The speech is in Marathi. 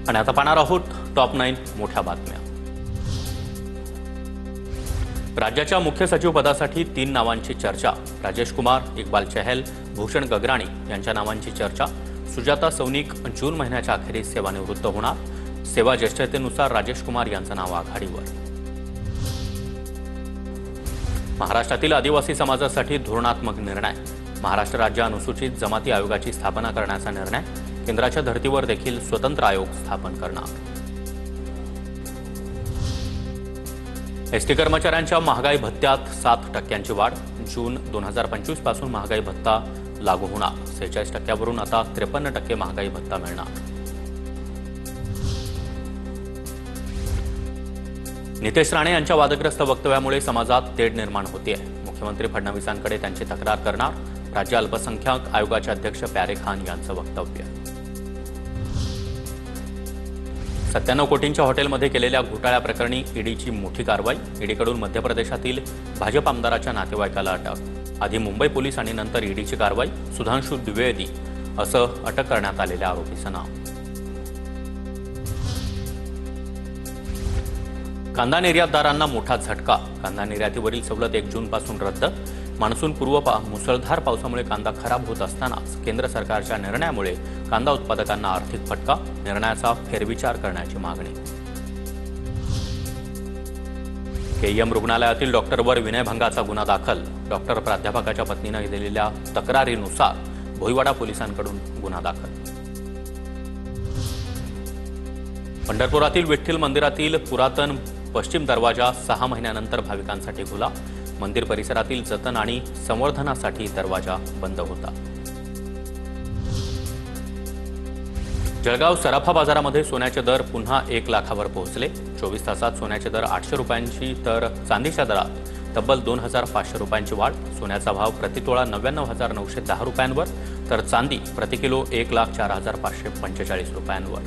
आणि आता पाहणार आहोत टॉप 9 मोठ्या बातम्या। राज्याच्या मुख्य सचिव पदासाठी 3 नावांची चर्चा। राजेश कुमार, इक्बाल चहल, भूषण गगराणी यांच्या नावांची चर्चा। सुजाता सौनिक जून महिन्याच्या अखेरीस सेवानिवृत्त होणार। सेवा ज्येष्ठतेनुसार राजेश कुमार यांचं नाव आघाडीवर। महाराष्ट्रातील आदिवासी समाजासाठी धोरणात्मक निर्णय। महाराष्ट्र राज्य अनुसूचित जमाती आयोगाची स्थापना करण्याचा निर्णय। केंद्राच्या धर्तीवर देखील स्वतंत्र आयोग स्थापन करणार। एसटी कर्मचाऱ्यांच्या महागाई भत्त्यात 7% वाढ। जून 2025 पासून महागाई भत्ता लागू होणार। 46% वरून आता 53% महागाई भत्ता मिळणार। नितेश राणे यांच्या वादग्रस्त वक्तव्यामुळे समाजात तेढ निर्माण होते आहे। मुख्यमंत्री फडणवीसांकडे त्यांची तक्रार करणार। राज्य अल्पसंख्याक आयोगाचे अध्यक्ष प्यारे खान यांचं वक्तव्य। 97 कोटींच्या हॉटेलमध्ये केलेल्या घोटाळ्याप्रकरणी ईडीची मोठी कारवाई। ईडीकडून मध्य प्रदेशातील भाजप आमदाराच्या नातेवाईकाला अटक। आधी मुंबई पोलीस आणि नंतर ईडीची कारवाई। सुधांशु द्विवेदी असं अटक करण्यात आलेल्या आरोपीचं नाव। कांदा निर्यातदारांना मोठा झटका। कांदा निर्यातीवरील सवलत 1 जूनपासून रद्द। मान्सूनपूर्व मुसळधार पावसामुळे कांदा खराब होत असतानाच केंद्र सरकारच्या निर्णयामुळे कांदा उत्पादकांना आर्थिक फटका। निर्णयाचा फेरविचार करण्याची मागणी। केईएम रुग्णालयातील डॉक्टरवर विनयभंगाचा गुन्हा दाखल। डॉक्टर प्राध्यापकाच्या पत्नीने दिलेल्या तक्रारीनुसार भोईवाडा पोलिसांकडून गुन्हा दाखल। पंढरपुरातील विठ्ठल मंदिरातील पुरातन पश्चिम दरवाजा 6 महिन्यानंतर भाविकांसाठी खुला। मंदिर परिसरातील जतन आणि संवर्धनासाठी दरवाजा बंद होता। जळगाव सराफा बाजारामध्ये सोन्याचे दर पुन्हा 1 लाखावर पोहोचले। 24 तासात सोन्याचे दर 800 रुपयांची तर चांदीच्या दरात तब्बल 2500 रुपयांची वाढ। सोन्याचा भाव प्रतितोळा 99,910 रुपयांवर तर चांदी प्रतिकिलो 1,04,545 रुपयांवर।